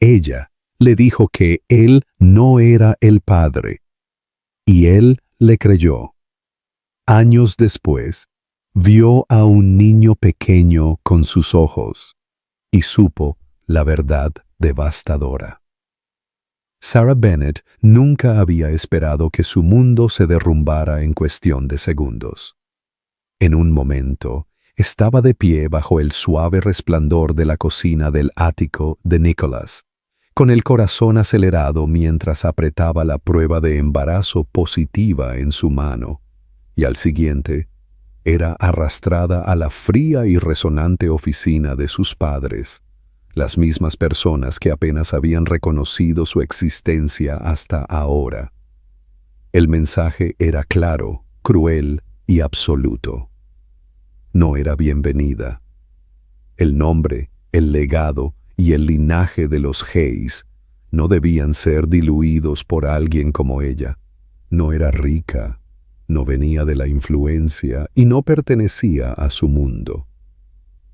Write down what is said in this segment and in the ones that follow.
Ella le dijo que él no era el padre, y él le creyó. Años después, vio a un niño pequeño con sus ojos y supo la verdad devastadora. Sarah Bennett nunca había esperado que su mundo se derrumbara en cuestión de segundos. En un momento, estaba de pie bajo el suave resplandor de la cocina del ático de Nicholas, con el corazón acelerado mientras apretaba la prueba de embarazo positiva en su mano, y al siguiente, era arrastrada a la fría y resonante oficina de sus padres, las mismas personas que apenas habían reconocido su existencia hasta ahora. El mensaje era claro, cruel y absoluto. No era bienvenida. El nombre, el legado y el linaje de los Hayes no debían ser diluidos por alguien como ella. No era rica, no venía de la influencia y no pertenecía a su mundo.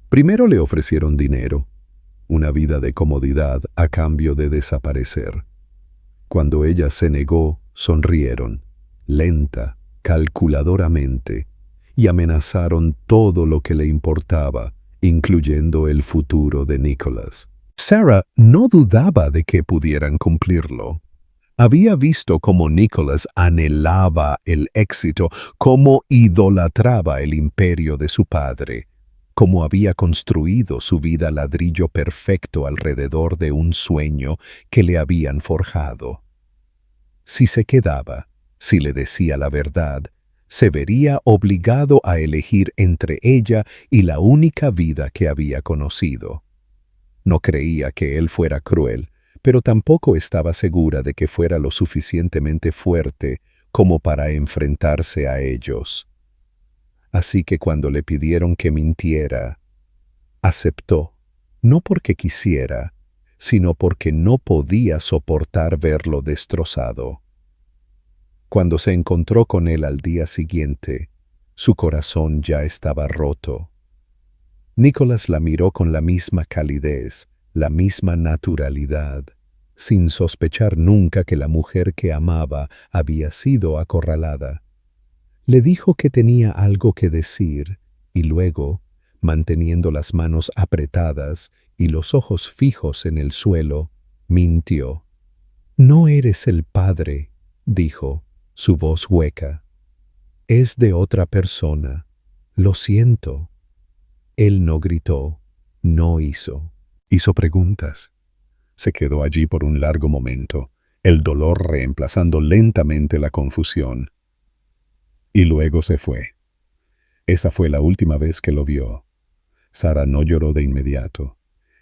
Primero le ofrecieron dinero, una vida de comodidad a cambio de desaparecer. Cuando ella se negó, sonrieron, lenta, calculadoramente, y amenazaron todo lo que le importaba, incluyendo el futuro de Nicholas. Sarah no dudaba de que pudieran cumplirlo. Había visto cómo Nicholas anhelaba el éxito, cómo idolatraba el imperio de su padre, cómo había construido su vida ladrillo perfecto alrededor de un sueño que le habían forjado. Si se quedaba, si le decía la verdad, se vería obligado a elegir entre ella y la única vida que había conocido. No creía que él fuera cruel, pero tampoco estaba segura de que fuera lo suficientemente fuerte como para enfrentarse a ellos. Así que cuando le pidieron que mintiera, aceptó, no porque quisiera, sino porque no podía soportar verlo destrozado. Cuando se encontró con él al día siguiente, su corazón ya estaba roto. Nicholas la miró con la misma calidez, la misma naturalidad, sin sospechar nunca que la mujer que amaba había sido acorralada. Le dijo que tenía algo que decir, y luego, manteniendo las manos apretadas y los ojos fijos en el suelo, mintió. «No eres el padre», dijo, su voz hueca. «Es de otra persona. Lo siento». Él no gritó, no hizo. Hizo preguntas. Se quedó allí por un largo momento, el dolor reemplazando lentamente la confusión. Y luego se fue. Esa fue la última vez que lo vio. Sarah no lloró de inmediato.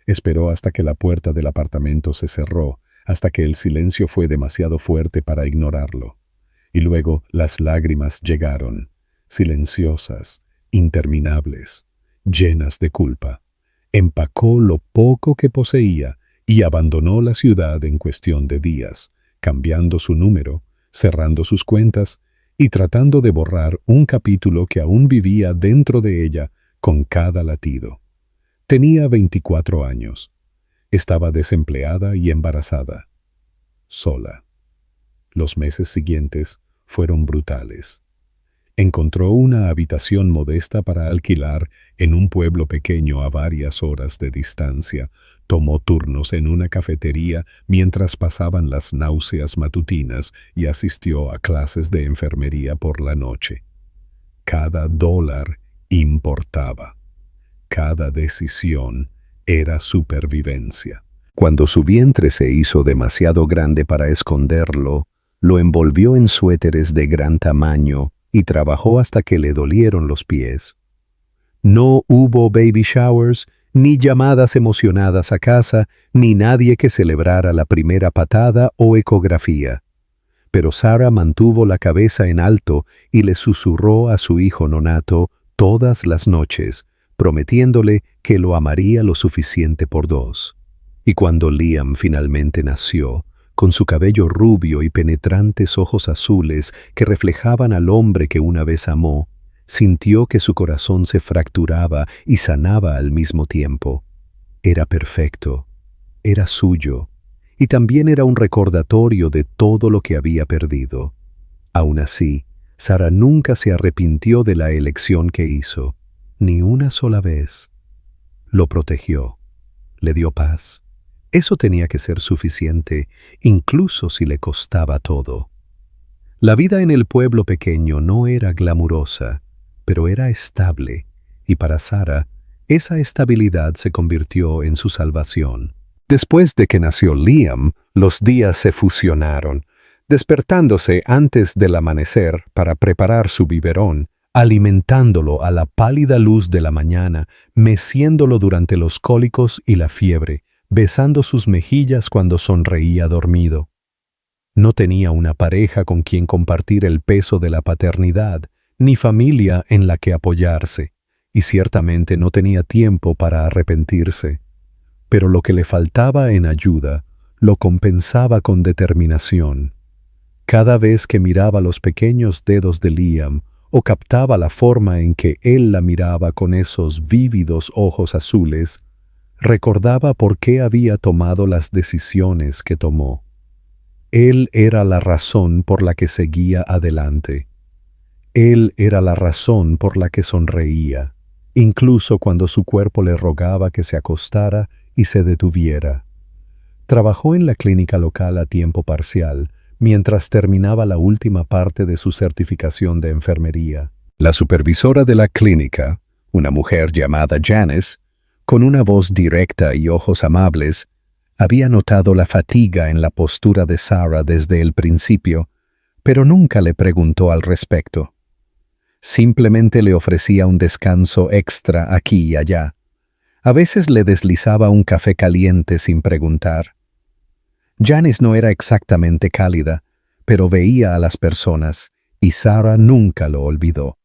Esperó hasta que la puerta del apartamento se cerró, hasta que el silencio fue demasiado fuerte para ignorarlo. Y luego las lágrimas llegaron, silenciosas, interminables, llenas de culpa. Empacó lo poco que poseía y abandonó la ciudad en cuestión de días, cambiando su número, cerrando sus cuentas y tratando de borrar un capítulo que aún vivía dentro de ella con cada latido. Tenía 24 años. Estaba desempleada y embarazada. Sola. Los meses siguientes fueron brutales. Encontró una habitación modesta para alquilar en un pueblo pequeño a varias horas de distancia. Tomó turnos en una cafetería mientras pasaban las náuseas matutinas y asistió a clases de enfermería por la noche. Cada dólar importaba. Cada decisión era supervivencia. Cuando su vientre se hizo demasiado grande para esconderlo, lo envolvió en suéteres de gran tamaño y trabajó hasta que le dolieron los pies. No hubo baby showers, ni llamadas emocionadas a casa, ni nadie que celebrara la primera patada o ecografía. Pero Sarah mantuvo la cabeza en alto y le susurró a su hijo nonato todas las noches, prometiéndole que lo amaría lo suficiente por dos. Y cuando Liam finalmente nació, con su cabello rubio y penetrantes ojos azules que reflejaban al hombre que una vez amó, sintió que su corazón se fracturaba y sanaba al mismo tiempo. Era perfecto, era suyo, y también era un recordatorio de todo lo que había perdido. Aún así, Sara nunca se arrepintió de la elección que hizo, ni una sola vez. Lo protegió, le dio paz. Eso tenía que ser suficiente, incluso si le costaba todo. La vida en el pueblo pequeño no era glamurosa, pero era estable, y para Sara, esa estabilidad se convirtió en su salvación. Después de que nació Liam, los días se fusionaron, despertándose antes del amanecer para preparar su biberón, alimentándolo a la pálida luz de la mañana, meciéndolo durante los cólicos y la fiebre, besando sus mejillas cuando sonreía dormido. No tenía una pareja con quien compartir el peso de la paternidad, ni familia en la que apoyarse, y ciertamente no tenía tiempo para arrepentirse. Pero lo que le faltaba en ayuda, lo compensaba con determinación. Cada vez que miraba los pequeños dedos de Liam, o captaba la forma en que él la miraba con esos vívidos ojos azules, recordaba por qué había tomado las decisiones que tomó. Él era la razón por la que seguía adelante. Él era la razón por la que sonreía, incluso cuando su cuerpo le rogaba que se acostara y se detuviera. Trabajó en la clínica local a tiempo parcial, mientras terminaba la última parte de su certificación de enfermería. La supervisora de la clínica, una mujer llamada Janice, con una voz directa y ojos amables, había notado la fatiga en la postura de Sara desde el principio, pero nunca le preguntó al respecto. Simplemente le ofrecía un descanso extra aquí y allá. A veces le deslizaba un café caliente sin preguntar. Janice no era exactamente cálida, pero veía a las personas, y Sara nunca lo olvidó.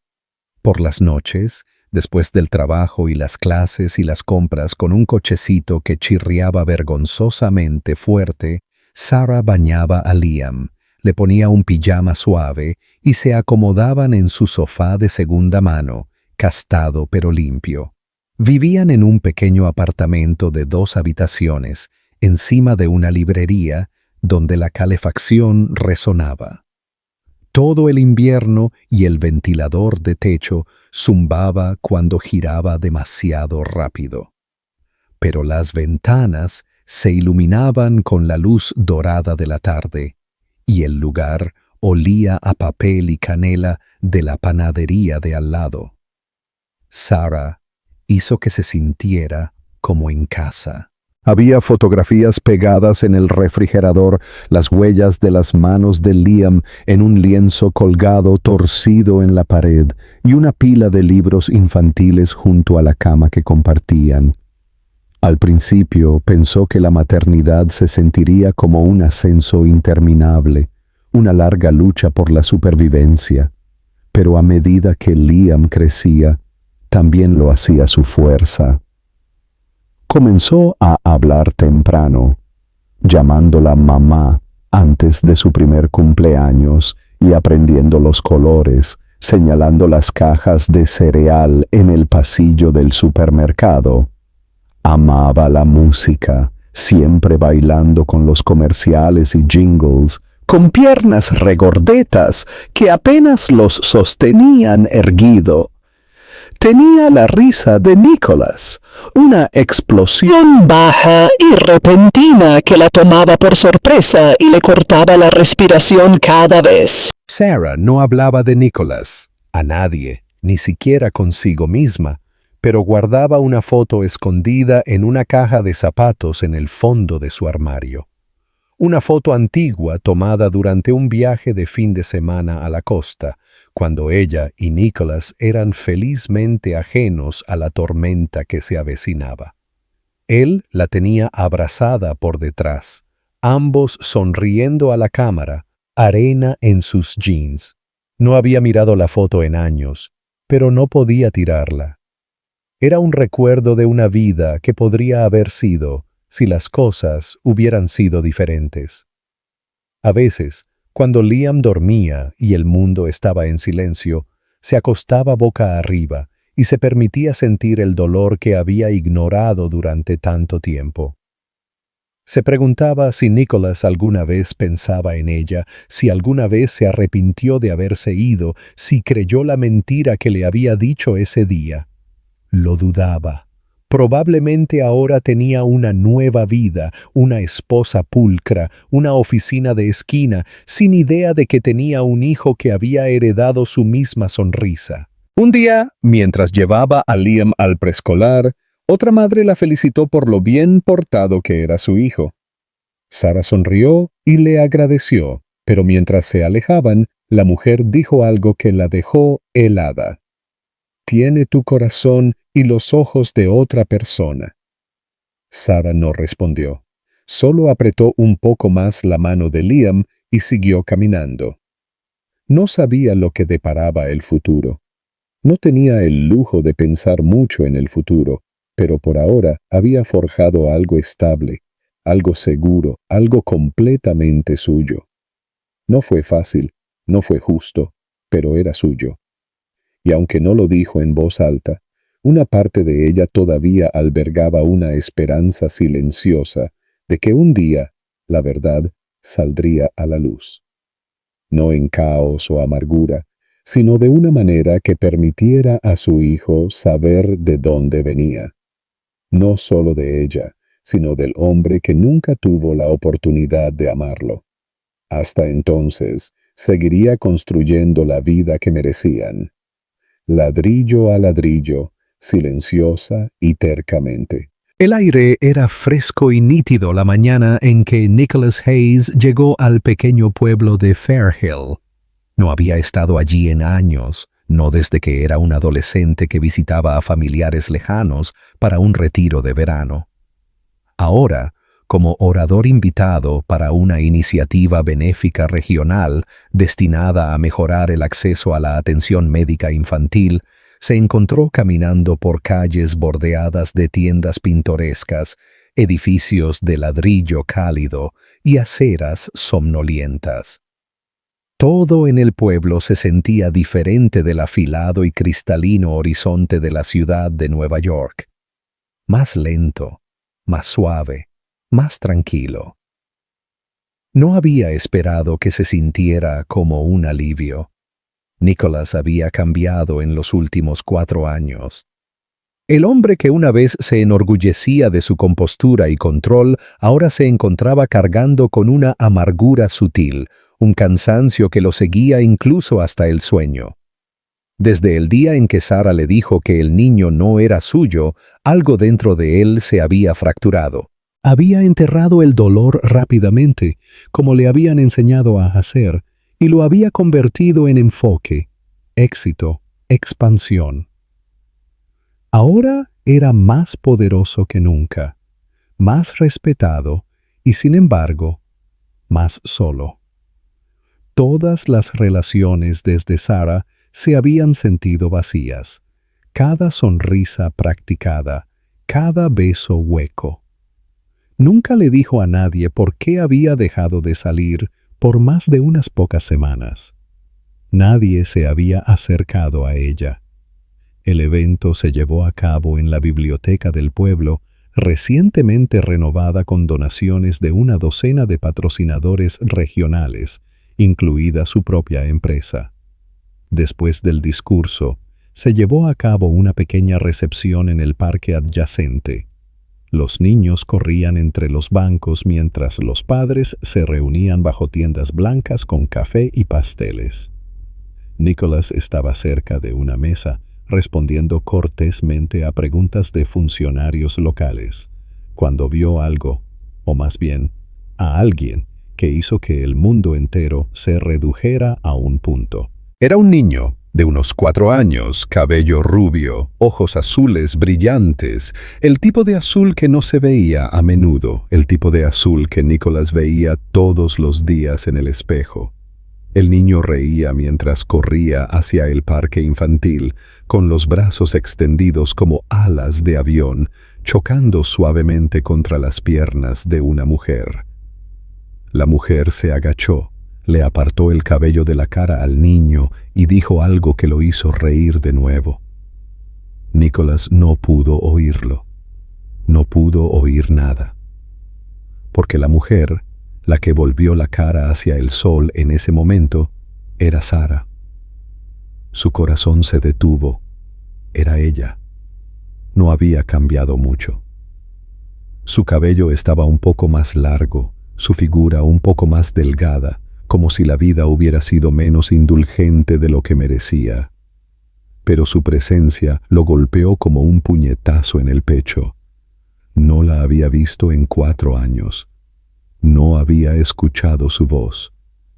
Por las noches, después del trabajo y las clases y las compras con un cochecito que chirriaba vergonzosamente fuerte, Sara bañaba a Liam, le ponía un pijama suave y se acomodaban en su sofá de segunda mano, castado pero limpio. Vivían en un pequeño apartamento de 2 habitaciones, encima de una librería, donde la calefacción resonaba. Todo el invierno y el ventilador de techo zumbaba cuando giraba demasiado rápido. Pero las ventanas se iluminaban con la luz dorada de la tarde, y el lugar olía a papel y canela de la panadería de al lado. Sara hizo que se sintiera como en casa. Había fotografías pegadas en el refrigerador, las huellas de las manos de Liam en un lienzo colgado torcido en la pared y una pila de libros infantiles junto a la cama que compartían. Al principio pensó que la maternidad se sentiría como un ascenso interminable, una larga lucha por la supervivencia, pero a medida que Liam crecía, también lo hacía su fuerza. Comenzó a hablar temprano, llamándola mamá antes de su primer cumpleaños y aprendiendo los colores, señalando las cajas de cereal en el pasillo del supermercado. Amaba la música, siempre bailando con los comerciales y jingles, con piernas regordetas que apenas los sostenían erguido. Tenía la risa de Nicholas, una explosión baja y repentina que la tomaba por sorpresa y le cortaba la respiración cada vez. Sara no hablaba de Nicholas a nadie, ni siquiera consigo misma, pero guardaba una foto escondida en una caja de zapatos en el fondo de su armario. Una foto antigua tomada durante un viaje de fin de semana a la costa, cuando ella y Nicholas eran felizmente ajenos a la tormenta que se avecinaba. Él la tenía abrazada por detrás, ambos sonriendo a la cámara, arena en sus jeans. No había mirado la foto en años, pero no podía tirarla. Era un recuerdo de una vida que podría haber sido si las cosas hubieran sido diferentes. A veces, cuando Liam dormía y el mundo estaba en silencio, se acostaba boca arriba y se permitía sentir el dolor que había ignorado durante tanto tiempo. Se preguntaba si Nicholas alguna vez pensaba en ella, si alguna vez se arrepintió de haberse ido, si creyó la mentira que le había dicho ese día. Lo dudaba. Probablemente ahora tenía una nueva vida, una esposa pulcra, una oficina de esquina, sin idea de que tenía un hijo que había heredado su misma sonrisa. Un día, mientras llevaba a Liam al preescolar, otra madre la felicitó por lo bien portado que era su hijo. Sarah sonrió y le agradeció, pero mientras se alejaban, la mujer dijo algo que la dejó helada. «Tiene tu corazón y los ojos de otra persona». Sarah no respondió. Solo apretó un poco más la mano de Liam y siguió caminando. No sabía lo que deparaba el futuro. No tenía el lujo de pensar mucho en el futuro, pero por ahora había forjado algo estable, algo seguro, algo completamente suyo. No fue fácil, no fue justo, pero era suyo. Y aunque no lo dijo en voz alta, una parte de ella todavía albergaba una esperanza silenciosa de que un día la verdad saldría a la luz. No en caos o amargura, sino de una manera que permitiera a su hijo saber de dónde venía. No solo de ella, sino del hombre que nunca tuvo la oportunidad de amarlo. Hasta entonces, seguiría construyendo la vida que merecían. Ladrillo a ladrillo, silenciosa y tercamente. El aire era fresco y nítido la mañana en que Nicholas Hayes llegó al pequeño pueblo de Fairhill. No había estado allí en años, no desde que era un adolescente que visitaba a familiares lejanos para un retiro de verano. Ahora, como orador invitado para una iniciativa benéfica regional destinada a mejorar el acceso a la atención médica infantil, se encontró caminando por calles bordeadas de tiendas pintorescas, edificios de ladrillo cálido y aceras somnolientas. Todo en el pueblo se sentía diferente del afilado y cristalino horizonte de la ciudad de Nueva York. Más lento, más suave, más tranquilo. No había esperado que se sintiera como un alivio. Nicholas había cambiado en los últimos 4 años. El hombre que una vez se enorgullecía de su compostura y control, ahora se encontraba cargando con una amargura sutil, un cansancio que lo seguía incluso hasta el sueño. Desde el día en que Sarah le dijo que el niño no era suyo, algo dentro de él se había fracturado. Había enterrado el dolor rápidamente, como le habían enseñado a hacer, y lo había convertido en enfoque, éxito, expansión. Ahora era más poderoso que nunca, más respetado y, sin embargo, más solo. Todas las relaciones desde Sarah se habían sentido vacías, cada sonrisa practicada, cada beso hueco. Nunca le dijo a nadie por qué había dejado de salir por más de unas pocas semanas. Nadie se había acercado a ella. El evento se llevó a cabo en la biblioteca del pueblo, recientemente renovada con donaciones de una docena de patrocinadores regionales, incluida su propia empresa. Después del discurso, se llevó a cabo una pequeña recepción en el parque adyacente. Los niños corrían entre los bancos mientras los padres se reunían bajo tiendas blancas con café y pasteles. Nicholas estaba cerca de una mesa, respondiendo cortésmente a preguntas de funcionarios locales, cuando vio algo, o más bien, a alguien, que hizo que el mundo entero se redujera a un punto. Era un niño de unos 4 años, cabello rubio, ojos azules brillantes, el tipo de azul que no se veía a menudo, el tipo de azul que Nicholas veía todos los días en el espejo. El niño reía mientras corría hacia el parque infantil, con los brazos extendidos como alas de avión, chocando suavemente contra las piernas de una mujer. La mujer se agachó, le apartó el cabello de la cara al niño y dijo algo que lo hizo reír de nuevo. Nicholas no pudo oírlo. No pudo oír nada. porque la mujer, la que volvió la cara hacia el sol en ese momento, era Sara. Su corazón se detuvo. Era ella. No había cambiado mucho. Su cabello estaba un poco más largo, su figura un poco más delgada, como si la vida hubiera sido menos indulgente de lo que merecía. Pero su presencia lo golpeó como un puñetazo en el pecho. No la había visto en 4 años. No había escuchado su voz.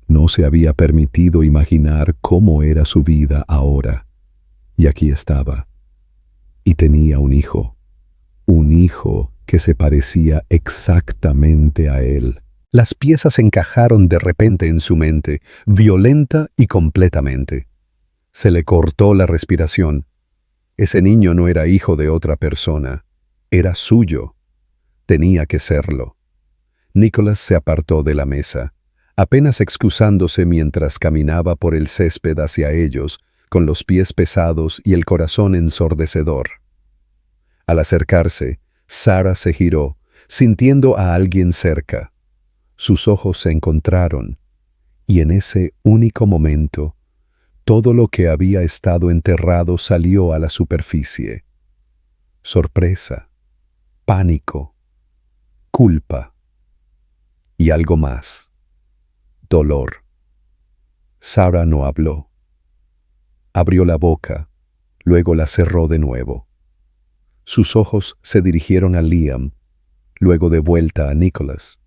No se había permitido imaginar cómo era su vida ahora. Y aquí estaba. Y tenía un hijo. Un hijo que se parecía exactamente a él. Las piezas encajaron de repente en su mente, violenta y completamente. Se le cortó la respiración. Ese niño no era hijo de otra persona. Era suyo. Tenía que serlo. Nicholas se apartó de la mesa, apenas excusándose mientras caminaba por el césped hacia ellos, con los pies pesados y el corazón ensordecedor. Al acercarse, Sara se giró, sintiendo a alguien cerca. Sus ojos se encontraron, y en ese único momento, todo lo que había estado enterrado salió a la superficie. Sorpresa, pánico, culpa y algo más. Dolor. Sara no habló. Abrió la boca, luego la cerró de nuevo. Sus ojos se dirigieron a Liam, luego de vuelta a Nicholas.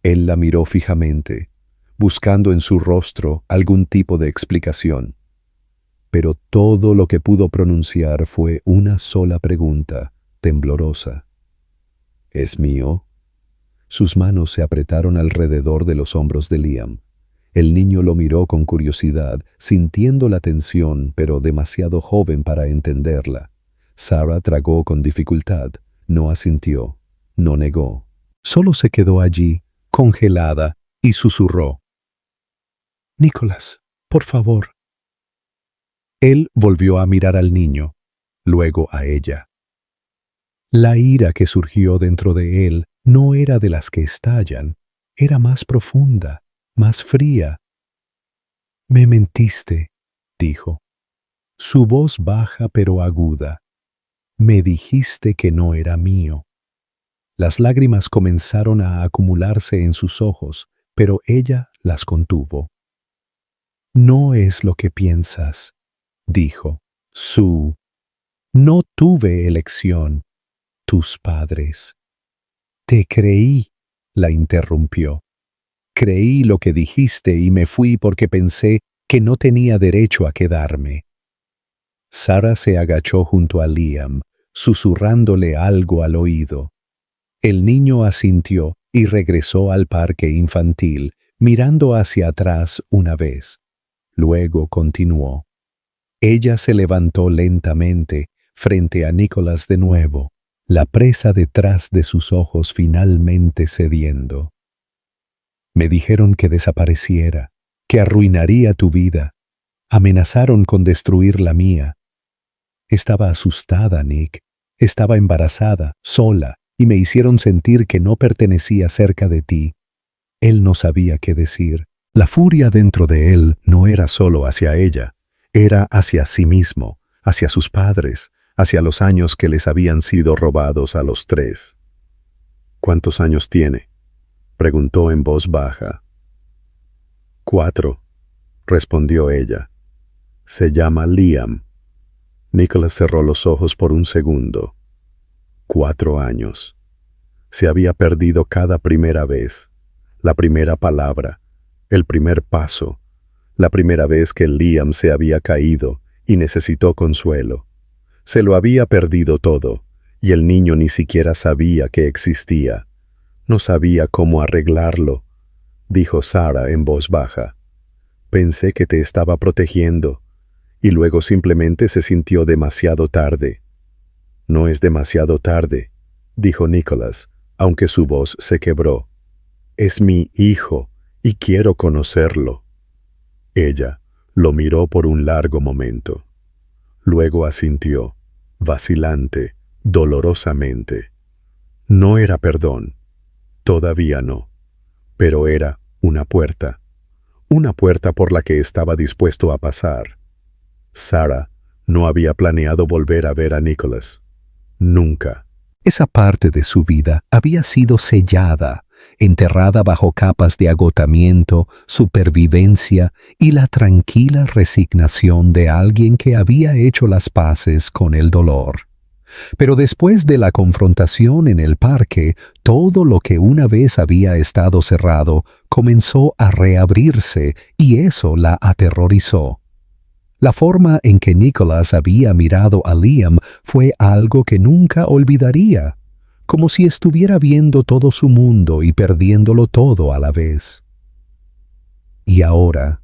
Él la miró fijamente, buscando en su rostro algún tipo de explicación. Pero todo lo que pudo pronunciar fue una sola pregunta, temblorosa. ¿Es mío? Sus manos se apretaron alrededor de los hombros de Liam. El niño lo miró con curiosidad, sintiendo la tensión, pero demasiado joven para entenderla. Sara tragó con dificultad, no asintió, no negó. Solo se quedó allí, congelada, y susurró: «Nicholas, por favor». Él volvió a mirar al niño, luego a ella. La ira que surgió dentro de él no era de las que estallan, era más profunda, más fría. «Me mentiste», dijo. Su voz baja pero aguda. «Me dijiste que no era mío». Las lágrimas comenzaron a acumularse en sus ojos, pero ella las contuvo. «No es lo que piensas», dijo. «No tuve elección. Tus padres». «Te creí», la interrumpió. «Creí lo que dijiste y me fui porque pensé que no tenía derecho a quedarme». Sara se agachó junto a Liam, susurrándole algo al oído. El niño asintió y regresó al parque infantil, mirando hacia atrás una vez. Luego continuó. Ella se levantó lentamente frente a Nicholas de nuevo, la presa detrás de sus ojos finalmente cediendo. «Me dijeron que desapareciera, que arruinaría tu vida. Amenazaron con destruir la mía. Estaba asustada, Nick. Estaba embarazada, sola, y me hicieron sentir que no pertenecía cerca de ti». Él no sabía qué decir. La furia dentro de él no era solo hacia ella, era hacia sí mismo, hacia sus padres, hacia los años que les habían sido robados a los 3. «¿Cuántos años tiene?», preguntó en voz baja. 4, respondió ella. «Se llama Liam». Nicholas cerró los ojos por un segundo. 4 años. Se había perdido cada primera vez, la primera palabra, el primer paso, la primera vez que Liam se había caído y necesitó consuelo. Se lo había perdido todo, y el niño ni siquiera sabía que existía. No sabía cómo arreglarlo, dijo Sara en voz baja. «Pensé que te estaba protegiendo, y luego simplemente se sintió demasiado tarde». «No es demasiado tarde», dijo Nicholas, aunque su voz se quebró. «Es mi hijo, y quiero conocerlo». Ella lo miró por un largo momento. Luego asintió, vacilante, dolorosamente. No era perdón, Todavía no, pero era una puerta por la que estaba dispuesto a pasar. Sarah no había planeado volver a ver a Nicholas. Nunca. Esa parte de su vida había sido sellada, enterrada bajo capas de agotamiento, supervivencia y la tranquila resignación de alguien que había hecho las paces con el dolor. Pero después de la confrontación en el parque, todo lo que una vez había estado cerrado comenzó a reabrirse y eso la aterrorizó. La forma en que Nicholas había mirado a Liam fue algo que nunca olvidaría, como si estuviera viendo todo su mundo y perdiéndolo todo a la vez. Y ahora,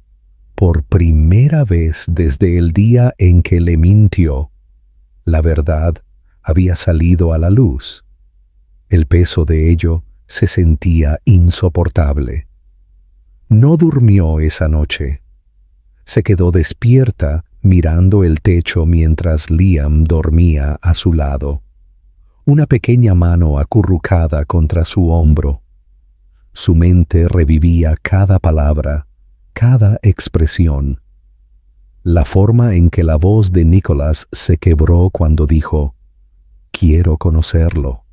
por primera vez desde el día en que le mintió, la verdad había salido a la luz. El peso de ello se sentía insoportable. No durmió esa noche. Se quedó despierta mirando el techo mientras Liam dormía a su lado, una pequeña mano acurrucada contra su hombro. Su mente revivía cada palabra, cada expresión. La forma en que la voz de Nicholas se quebró cuando dijo, «Quiero conocerlo».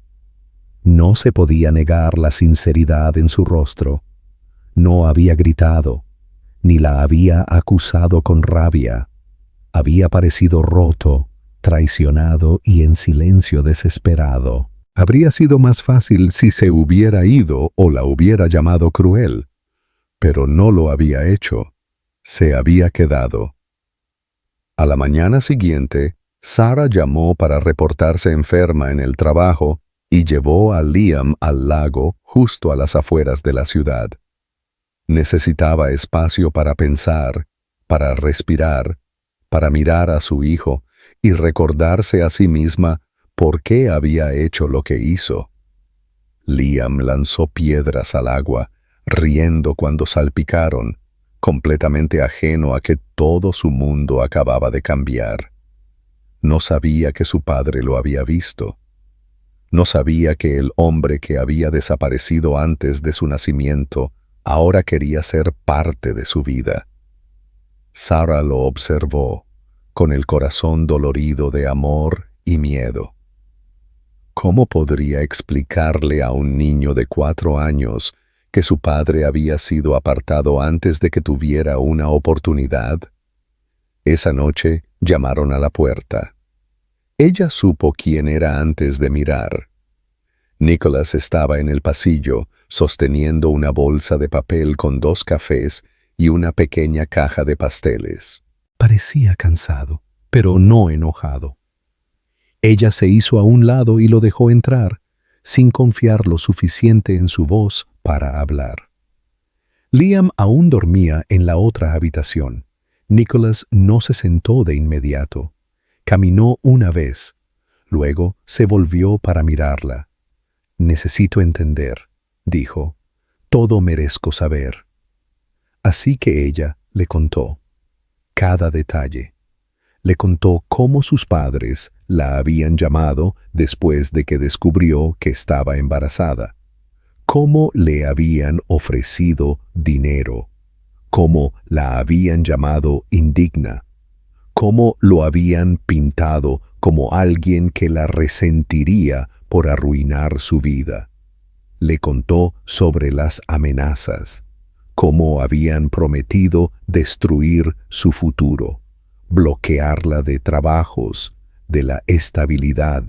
No se podía negar la sinceridad en su rostro. No había gritado, ni la había acusado con rabia. Había parecido roto, traicionado y en silencio desesperado. Habría sido más fácil si se hubiera ido o la hubiera llamado cruel, pero no lo había hecho. Se había quedado. A la mañana siguiente, Sarah llamó para reportarse enferma en el trabajo y llevó a Liam al lago justo a las afueras de la ciudad. Necesitaba espacio para pensar, para respirar, para mirar a su hijo y recordarse a sí misma por qué había hecho lo que hizo. Liam lanzó piedras al agua, riendo cuando salpicaron, completamente ajeno a que todo su mundo acababa de cambiar. No sabía que su padre lo había visto. No sabía que el hombre que había desaparecido antes de su nacimiento ahora quería ser parte de su vida. Sarah lo observó, con el corazón dolorido de amor y miedo. ¿Cómo podría explicarle a un niño de 4 años que su padre había sido apartado antes de que tuviera una oportunidad? Esa noche llamaron a la puerta. Ella supo quién era antes de mirar. Nicholas estaba en el pasillo, sosteniendo una bolsa de papel con 2 cafés y una pequeña caja de pasteles. Parecía cansado, pero no enojado. Ella se hizo a un lado y lo dejó entrar, sin confiar lo suficiente en su voz para hablar. Liam aún dormía en la otra habitación. Nicholas no se sentó de inmediato. Caminó una vez, luego se volvió para mirarla. «Necesito entender», dijo. «Todo merezco saber». Así que ella le contó cada detalle. Le contó cómo sus padres la habían llamado después de que descubrió que estaba embarazada, cómo le habían ofrecido dinero, cómo la habían llamado indigna, cómo lo habían pintado como alguien que la resentiría por arruinar su vida. Le contó sobre las amenazas, cómo habían prometido destruir su futuro, bloquearla de trabajos, de la estabilidad.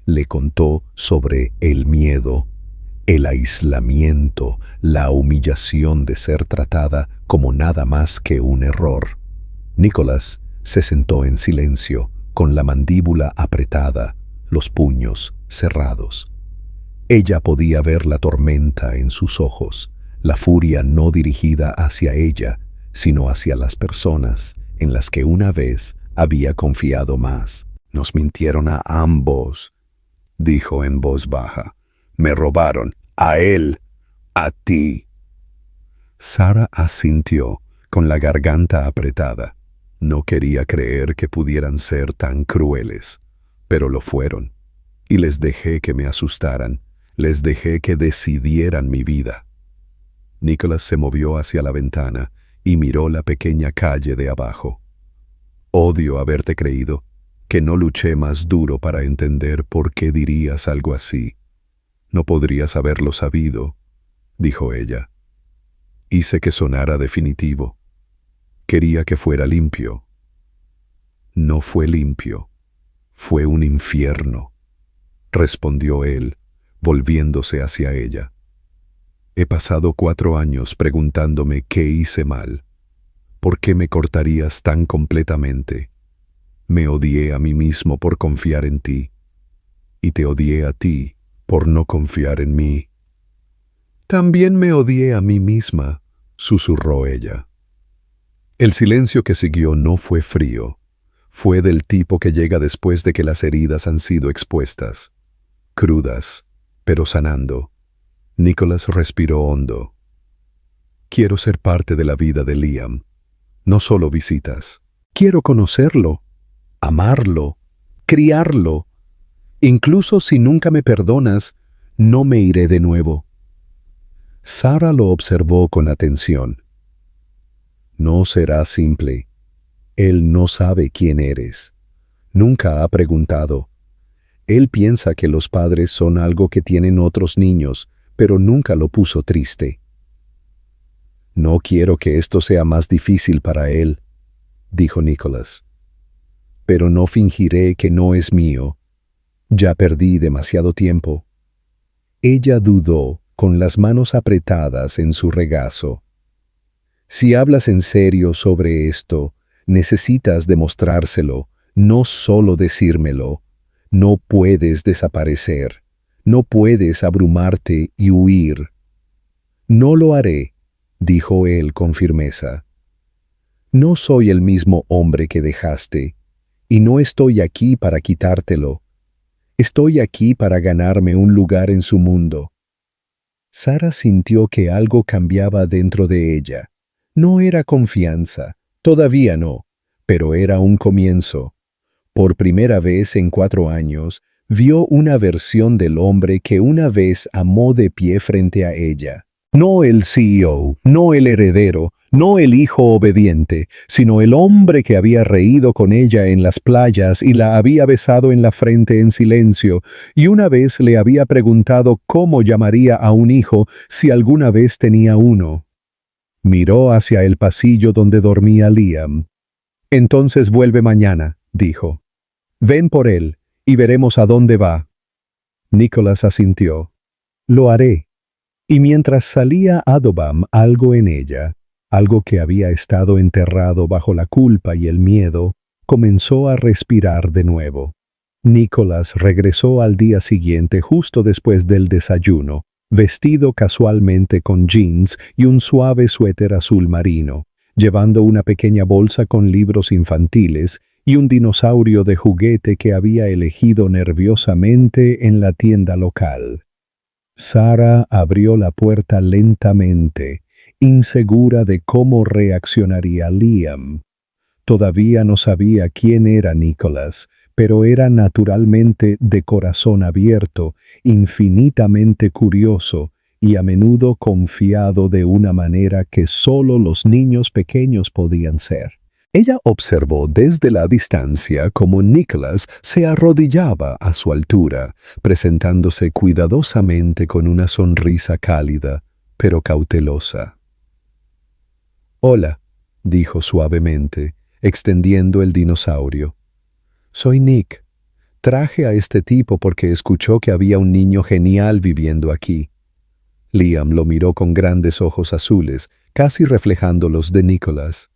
Le contó sobre el miedo, el aislamiento, la humillación de ser tratada como nada más que un error. Nicholas se sentó en silencio, con la mandíbula apretada, los puños cerrados. Ella podía ver la tormenta en sus ojos, la furia no dirigida hacia ella, sino hacia las personas en las que una vez había confiado más. «Nos mintieron a ambos», dijo en voz baja. «Me robaron, a él, a ti». Sarah asintió, con la garganta apretada. No quería creer que pudieran ser tan crueles, pero lo fueron. Y les dejé que me asustaran. Les dejé que decidieran mi vida. Nicholas se movió hacia la ventana y miró la pequeña calle de abajo. Odio haberte creído, que no luché más duro para entender por qué dirías algo así. No podrías haberlo sabido, dijo ella. Hice que sonara definitivo. Quería que fuera limpio. No fue limpio, fue un infierno, respondió él, volviéndose hacia ella. He pasado 4 años preguntándome qué hice mal. ¿Por qué me cortarías tan completamente? Me odié a mí mismo por confiar en ti, y te odié a ti por no confiar en mí. También me odié a mí misma, susurró ella. El silencio que siguió no fue frío, fue del tipo que llega después de que las heridas han sido expuestas, crudas, pero sanando. Nicholas respiró hondo. Quiero ser parte de la vida de Liam, no solo visitas. Quiero conocerlo, amarlo, criarlo. Incluso si nunca me perdonas, no me iré de nuevo. Sara lo observó con atención. No será simple. Él no sabe quién eres. Nunca ha preguntado. Él piensa que los padres son algo que tienen otros niños, pero nunca lo puso triste. No quiero que esto sea más difícil para él, dijo Nicholas. Pero no fingiré que no es mío. Ya perdí demasiado tiempo. Ella dudó, con las manos apretadas en su regazo. Si hablas en serio sobre esto, necesitas demostrárselo, no solo decírmelo. No puedes desaparecer. No puedes abrumarte y huir. No lo haré, dijo él con firmeza. No soy el mismo hombre que dejaste, y no estoy aquí para quitártelo. Estoy aquí para ganarme un lugar en su mundo. Sara sintió que algo cambiaba dentro de ella. No era confianza, todavía no, pero era un comienzo. Por primera vez en 4 años, vio una versión del hombre que una vez amó de pie frente a ella. No el CEO, no el heredero, no el hijo obediente, sino el hombre que había reído con ella en las playas y la había besado en la frente en silencio, y una vez le había preguntado cómo llamaría a un hijo si alguna vez tenía uno. Miró hacia el pasillo donde dormía Liam. Entonces vuelve mañana, dijo. Ven por él, y veremos a dónde va. Nicholas asintió. Lo haré. Y mientras salía Adobam algo en ella, algo que había estado enterrado bajo la culpa y el miedo, comenzó a respirar de nuevo. Nicholas regresó al día siguiente justo después del desayuno, vestido casualmente con jeans y un suave suéter azul marino, llevando una pequeña bolsa con libros infantiles y un dinosaurio de juguete que había elegido nerviosamente en la tienda local. Sara abrió la puerta lentamente, insegura de cómo reaccionaría Liam. Todavía no sabía quién era Nicholas, pero era naturalmente de corazón abierto, infinitamente curioso y a menudo confiado de una manera que solo los niños pequeños podían ser. Ella observó desde la distancia cómo Nicholas se arrodillaba a su altura, presentándose cuidadosamente con una sonrisa cálida, pero cautelosa. «Hola», dijo suavemente, extendiendo el dinosaurio. «Soy Nick. Traje a este tipo porque escuchó que había un niño genial viviendo aquí». Liam lo miró con grandes ojos azules, casi reflejando los de Nicholas.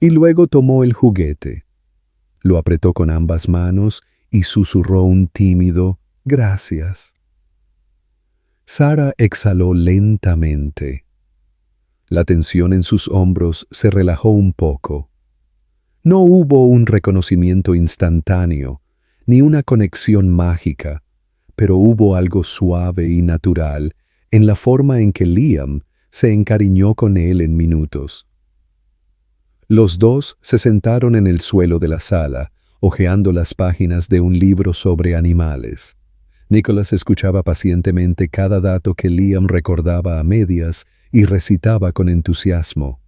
Y luego tomó el juguete. Lo apretó con ambas manos y susurró un tímido «Gracias». Sara exhaló lentamente. La tensión en sus hombros se relajó un poco. No hubo un reconocimiento instantáneo, ni una conexión mágica, pero hubo algo suave y natural en la forma en que Liam se encariñó con él en minutos. Los dos se sentaron en el suelo de la sala, hojeando las páginas de un libro sobre animales. Nicholas escuchaba pacientemente cada dato que Liam recordaba a medias y recitaba con entusiasmo.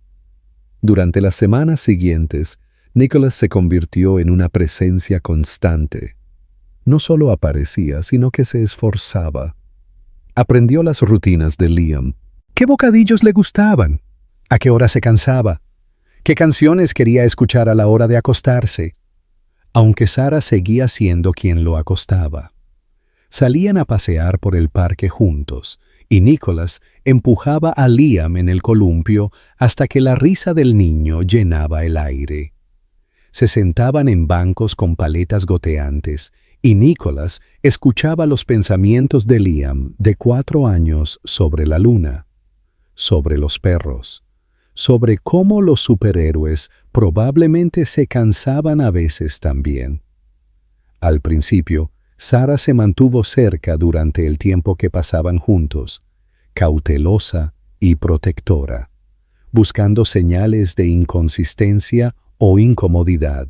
Durante las semanas siguientes, Nicholas se convirtió en una presencia constante. No solo aparecía, sino que se esforzaba. Aprendió las rutinas de Liam. ¿Qué bocadillos le gustaban? ¿A qué hora se cansaba? ¿Qué canciones quería escuchar a la hora de acostarse? Aunque Sarah seguía siendo quien lo acostaba. Salían a pasear por el parque juntos, y Nicholas empujaba a Liam en el columpio hasta que la risa del niño llenaba el aire. Se sentaban en bancos con paletas goteantes, y Nicholas escuchaba los pensamientos de Liam, de 4 años, sobre la luna, sobre los perros, sobre cómo los superhéroes probablemente se cansaban a veces también. Al principio, Sarah se mantuvo cerca durante el tiempo que pasaban juntos, cautelosa y protectora, buscando señales de inconsistencia o incomodidad.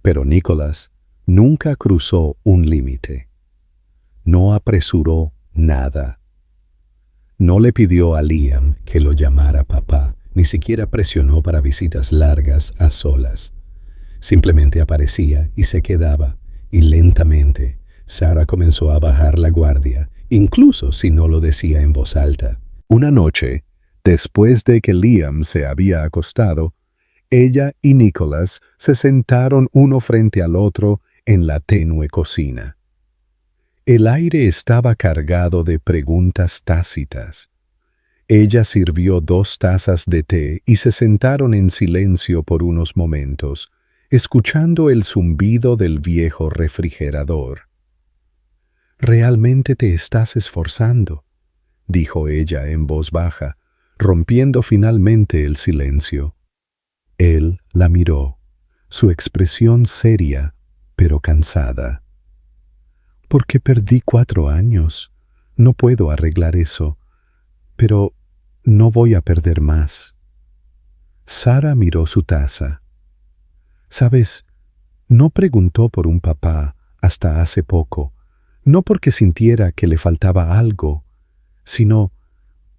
Pero Nicholas nunca cruzó un límite. No apresuró nada. No le pidió a Liam que lo llamara papá, ni siquiera presionó para visitas largas a solas. Simplemente aparecía y se quedaba, y lentamente Sarah comenzó a bajar la guardia, incluso si no lo decía en voz alta. Una noche, después de que Liam se había acostado, ella y Nicholas se sentaron uno frente al otro en la tenue cocina. El aire estaba cargado de preguntas tácitas. Ella sirvió 2 tazas de té y se sentaron en silencio por unos momentos, escuchando el zumbido del viejo refrigerador. «Realmente te estás esforzando», dijo ella en voz baja, rompiendo finalmente el silencio. Él la miró, su expresión seria, pero cansada. «Porque perdí 4 años. No puedo arreglar eso. Pero no voy a perder más». Sarah miró su taza. «Sabes, no preguntó por un papá hasta hace poco, no porque sintiera que le faltaba algo, sino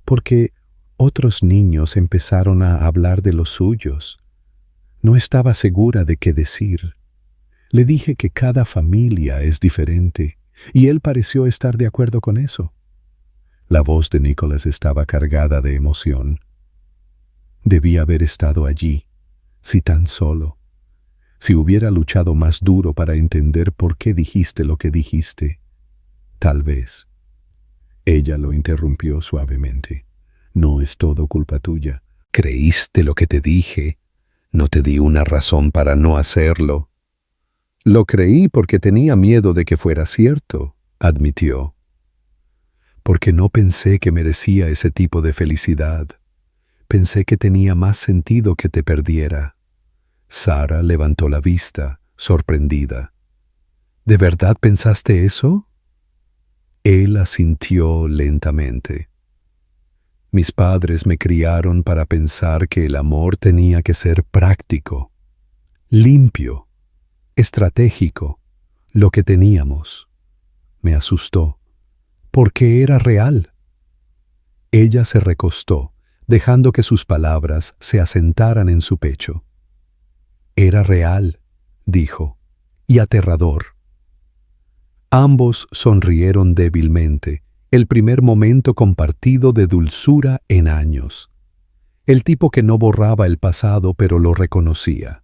porque otros niños empezaron a hablar de los suyos. No estaba segura de qué decir. Le dije que cada familia es diferente, y él pareció estar de acuerdo con eso». La voz de Nicholas estaba cargada de emoción. «Debí haber estado allí, si tan solo. Si hubiera luchado más duro para entender por qué dijiste lo que dijiste. Tal vez». Ella lo interrumpió suavemente. «No es todo culpa tuya. Creíste lo que te dije. No te di una razón para no hacerlo». «Lo creí porque tenía miedo de que fuera cierto», admitió. «Porque no pensé que merecía ese tipo de felicidad. Pensé que tenía más sentido que te perdiera». Sarah levantó la vista, sorprendida. «¿De verdad pensaste eso?» Él asintió lentamente. «Mis padres me criaron para pensar que el amor tenía que ser práctico, limpio, estratégico, lo que teníamos». Me asustó, porque era real. Ella se recostó, dejando que sus palabras se asentaran en su pecho. «Era real», dijo, «y aterrador». Ambos sonrieron débilmente, el primer momento compartido de dulzura en años. El tipo que no borraba el pasado pero lo reconocía.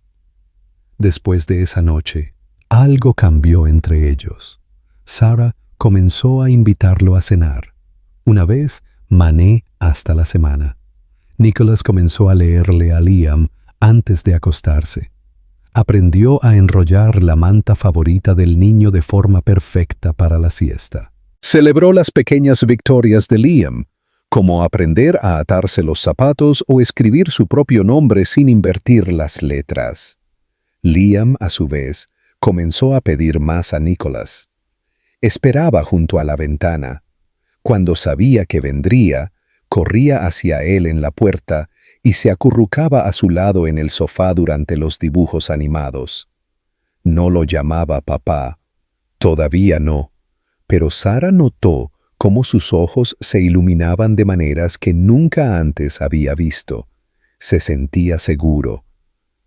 Después de esa noche, algo cambió entre ellos. Sarah comenzó a invitarlo a cenar. Una vez, mané hasta la semana. Nicholas comenzó a leerle a Liam antes de acostarse. Aprendió a enrollar la manta favorita del niño de forma perfecta para la siesta. Celebró las pequeñas victorias de Liam, como aprender a atarse los zapatos o escribir su propio nombre sin invertir las letras. Liam, a su vez, comenzó a pedir más a Nicholas. Esperaba junto a la ventana. Cuando sabía que vendría, corría hacia él en la puerta y se acurrucaba a su lado en el sofá durante los dibujos animados. No lo llamaba papá, todavía no, Pero Sara notó cómo sus ojos se iluminaban de maneras que nunca antes había visto. Se sentía seguro,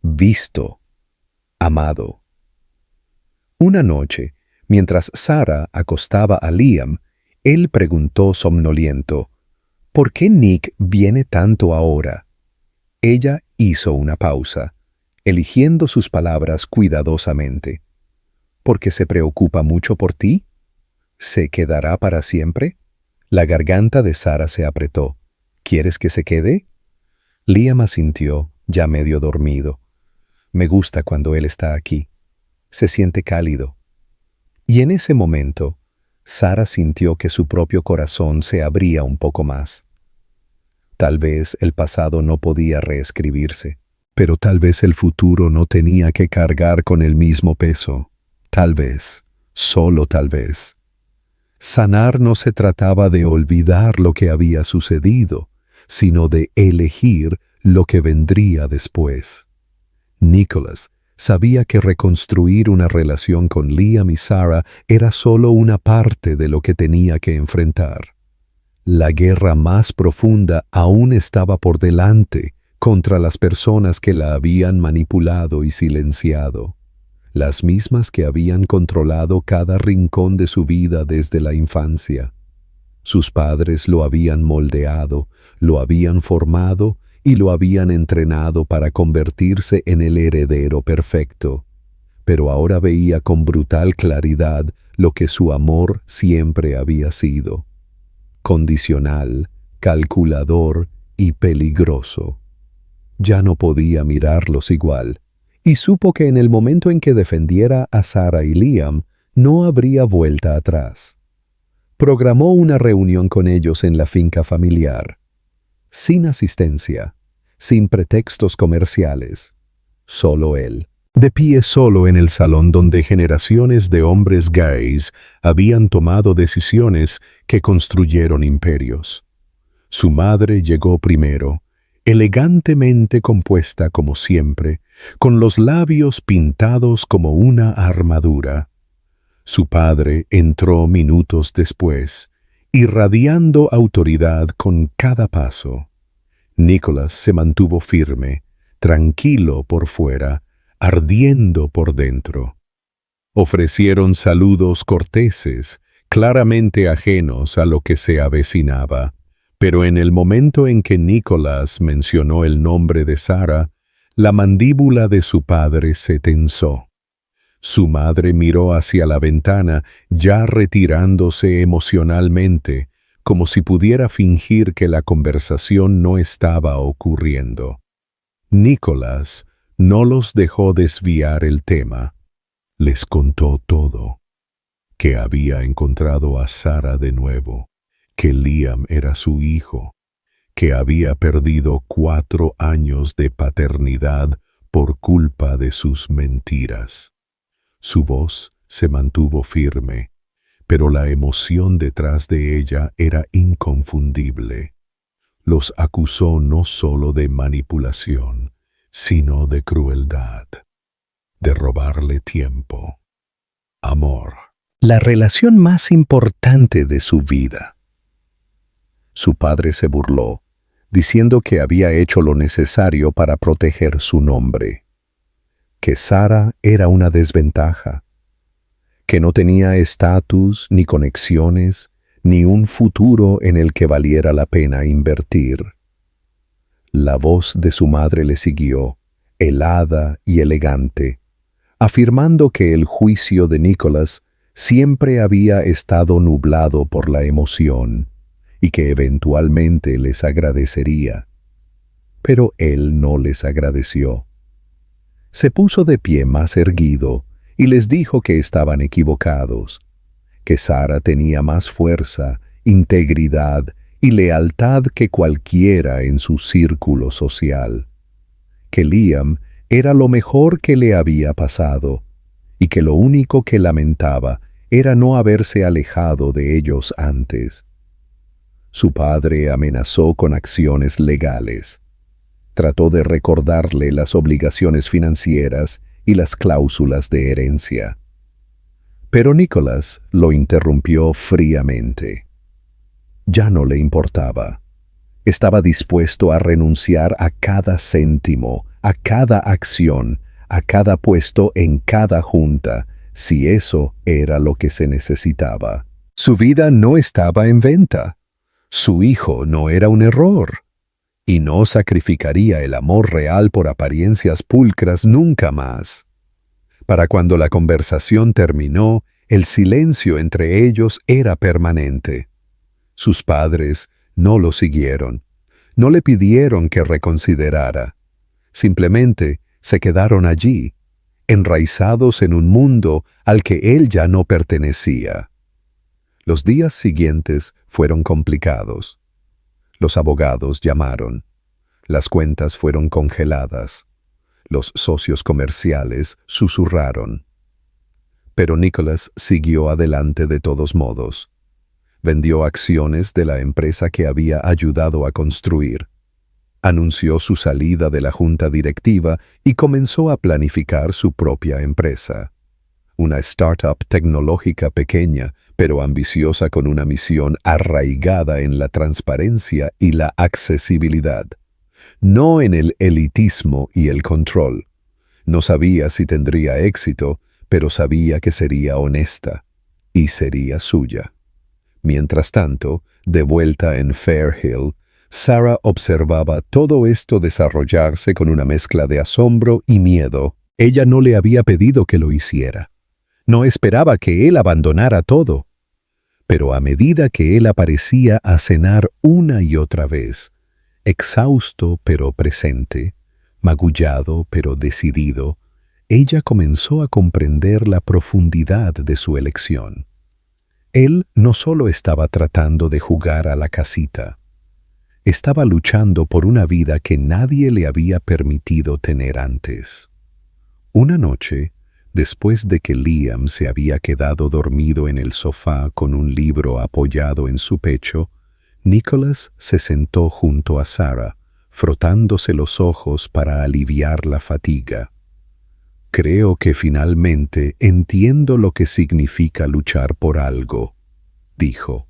visto, amado. Una noche, mientras Sara acostaba a Liam, él preguntó somnoliento, ¿por qué Nick viene tanto ahora? Ella hizo una pausa, eligiendo sus palabras cuidadosamente. ¿Porque se preocupa mucho por ti? ¿Se quedará para siempre? La garganta de Sara se apretó. ¿Quieres que se quede? Liam asintió, ya medio dormido. Me gusta cuando él está aquí. Se siente cálido. Y en ese momento, Sara sintió que su propio corazón se abría un poco más. Tal vez el pasado no podía reescribirse, pero tal vez el futuro no tenía que cargar con el mismo peso. Tal vez, solo tal vez. Sanar no se trataba de olvidar lo que había sucedido, sino de elegir lo que vendría después. Nicholas sabía que reconstruir una relación con Liam y Sara era solo una parte de lo que tenía que enfrentar. La guerra más profunda aún estaba por delante contra las personas que la habían manipulado y silenciado, las mismas que habían controlado cada rincón de su vida desde la infancia. Sus padres lo habían moldeado, lo habían formado y lo habían entrenado para convertirse en el heredero perfecto, pero ahora veía con brutal claridad lo que su amor siempre había sido: condicional, calculador y peligroso. Ya no podía mirarlos igual, y supo que en el momento en que defendiera a Sara y Liam, no habría vuelta atrás. Programó una reunión con ellos en la finca familiar, sin asistencia, sin pretextos comerciales, solo él, de pie solo en el salón donde generaciones de hombres gays habían tomado decisiones que construyeron imperios. Su madre llegó primero, elegantemente compuesta como siempre, con los labios pintados como una armadura. Su padre entró minutos después, irradiando autoridad con cada paso. Nicholas se mantuvo firme, tranquilo por fuera, ardiendo por dentro. Ofrecieron saludos corteses, claramente ajenos a lo que se avecinaba, pero en el momento en que Nicholas mencionó el nombre de Sara, la mandíbula de su padre se tensó. Su madre miró hacia la ventana, ya retirándose emocionalmente, como si pudiera fingir que la conversación no estaba ocurriendo. Nicholas no los dejó desviar el tema. Les contó todo: que había encontrado a Sara de nuevo, que Liam era su hijo, que había perdido 4 años de paternidad por culpa de sus mentiras. Su voz se mantuvo firme, pero la emoción detrás de ella era inconfundible. Los acusó no solo de manipulación, sino de crueldad, de robarle tiempo, amor, la relación más importante de su vida. Su padre se burló, diciendo que había hecho lo necesario para proteger su nombre, que Sara era una desventaja, que no tenía estatus ni conexiones, ni un futuro en el que valiera la pena invertir. La voz de su madre le siguió, helada y elegante, afirmando que el juicio de Nicholas siempre había estado nublado por la emoción y que eventualmente les agradecería. Pero él no les agradeció. Se puso de pie más erguido y les dijo que estaban equivocados, que Sara tenía más fuerza, integridad y lealtad que cualquiera en su círculo social, que Liam era lo mejor que le había pasado y que lo único que lamentaba era no haberse alejado de ellos antes. Su padre amenazó con acciones legales. Trató de recordarle las obligaciones financieras y las cláusulas de herencia. Pero Nicholas lo interrumpió fríamente. Ya no le importaba. Estaba dispuesto a renunciar a cada céntimo, a cada acción, a cada puesto en cada junta, si eso era lo que se necesitaba. Su vida no estaba en venta. Su hijo no era un error. Y no sacrificaría el amor real por apariencias pulcras nunca más. Para cuando la conversación terminó, el silencio entre ellos era permanente. Sus padres no lo siguieron. No le pidieron que reconsiderara. Simplemente se quedaron allí, enraizados en un mundo al que él ya no pertenecía. Los días siguientes fueron complicados. Los abogados llamaron. Las cuentas fueron congeladas. Los socios comerciales susurraron. Pero Nicholas siguió adelante de todos modos. Vendió acciones de la empresa que había ayudado a construir. Anunció su salida de la junta directiva y comenzó a planificar su propia empresa. Una startup tecnológica pequeña, pero ambiciosa, con una misión arraigada en la transparencia y la accesibilidad. No en el elitismo y el control. No sabía si tendría éxito, pero sabía que sería honesta, y sería suya. Mientras tanto, de vuelta en Fairhill, Sarah observaba todo esto desarrollarse con una mezcla de asombro y miedo. Ella no le había pedido que lo hiciera. No esperaba que él abandonara todo. Pero a medida que él aparecía a cenar una y otra vez, exhausto pero presente, magullado pero decidido, ella comenzó a comprender la profundidad de su elección. Él no solo estaba tratando de jugar a la casita, estaba luchando por una vida que nadie le había permitido tener antes. Una noche, después de que Liam se había quedado dormido en el sofá con un libro apoyado en su pecho, Nicholas se sentó junto a Sarah, frotándose los ojos para aliviar la fatiga. «Creo que finalmente entiendo lo que significa luchar por algo», dijo.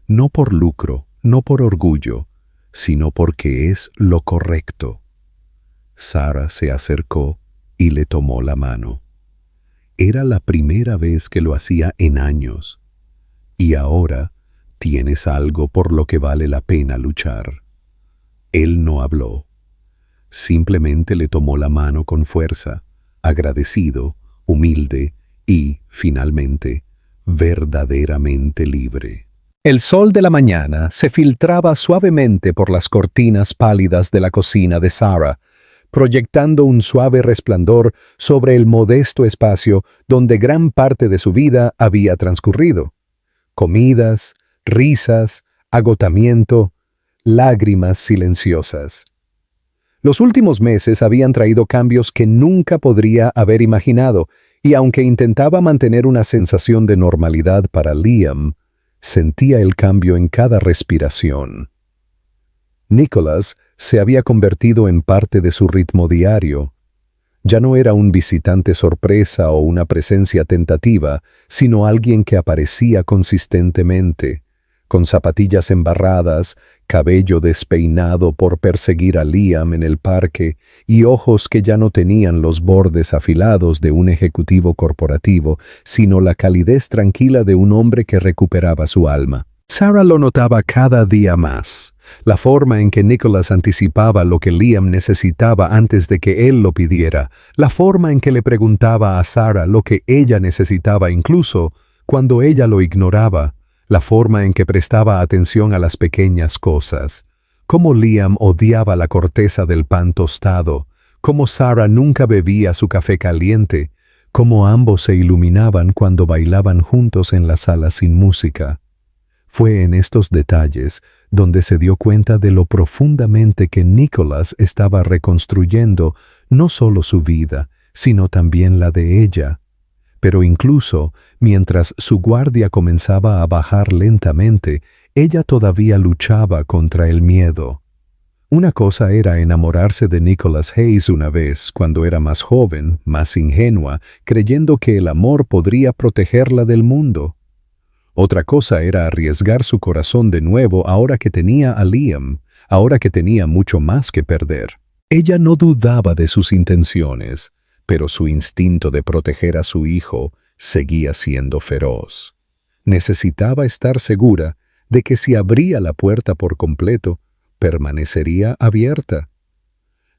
«No por lucro, no por orgullo, sino porque es lo correcto». Sarah se acercó y le tomó la mano. Era la primera vez que lo hacía en años. «Y ahora tienes algo por lo que vale la pena luchar». Él no habló. Simplemente le tomó la mano con fuerza, agradecido, humilde y, finalmente, verdaderamente libre. El sol de la mañana se filtraba suavemente por las cortinas pálidas de la cocina de Sarah, proyectando un suave resplandor sobre el modesto espacio donde gran parte de su vida había transcurrido. Comidas, risas, agotamiento, lágrimas silenciosas. Los últimos meses habían traído cambios que nunca podría haber imaginado, y aunque intentaba mantener una sensación de normalidad para Liam, sentía el cambio en cada respiración. Nicholas se había convertido en parte de su ritmo diario. Ya no era un visitante sorpresa o una presencia tentativa, sino alguien que aparecía consistentemente, con zapatillas embarradas, cabello despeinado por perseguir a Liam en el parque y ojos que ya no tenían los bordes afilados de un ejecutivo corporativo, sino la calidez tranquila de un hombre que recuperaba su alma. Sarah lo notaba cada día más. La forma en que Nicholas anticipaba lo que Liam necesitaba antes de que él lo pidiera, la forma en que le preguntaba a Sarah lo que ella necesitaba incluso cuando ella lo ignoraba, la forma en que prestaba atención a las pequeñas cosas, cómo Liam odiaba la corteza del pan tostado, cómo Sarah nunca bebía su café caliente, cómo ambos se iluminaban cuando bailaban juntos en la sala sin música. Fue en estos detalles donde se dio cuenta de lo profundamente que Nicholas estaba reconstruyendo no solo su vida, sino también la de ella. Pero incluso mientras su guardia comenzaba a bajar lentamente, ella todavía luchaba contra el miedo. Una cosa era enamorarse de Nicholas Hayes una vez, cuando era más joven, más ingenua, creyendo que el amor podría protegerla del mundo. Otra cosa era arriesgar su corazón de nuevo ahora que tenía a Liam, ahora que tenía mucho más que perder. Ella no dudaba de sus intenciones, pero su instinto de proteger a su hijo seguía siendo feroz. Necesitaba estar segura de que si abría la puerta por completo, permanecería abierta.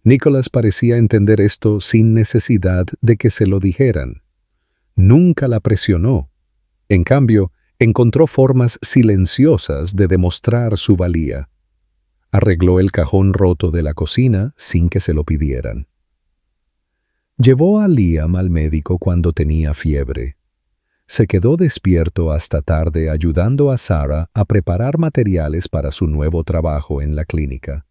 Nicholas parecía entender esto sin necesidad de que se lo dijeran. Nunca la presionó. En cambio, encontró formas silenciosas de demostrar su valía. Arregló el cajón roto de la cocina sin que se lo pidieran. Llevó a Liam al médico cuando tenía fiebre. Se quedó despierto hasta tarde ayudando a Sarah a preparar materiales para su nuevo trabajo en la clínica.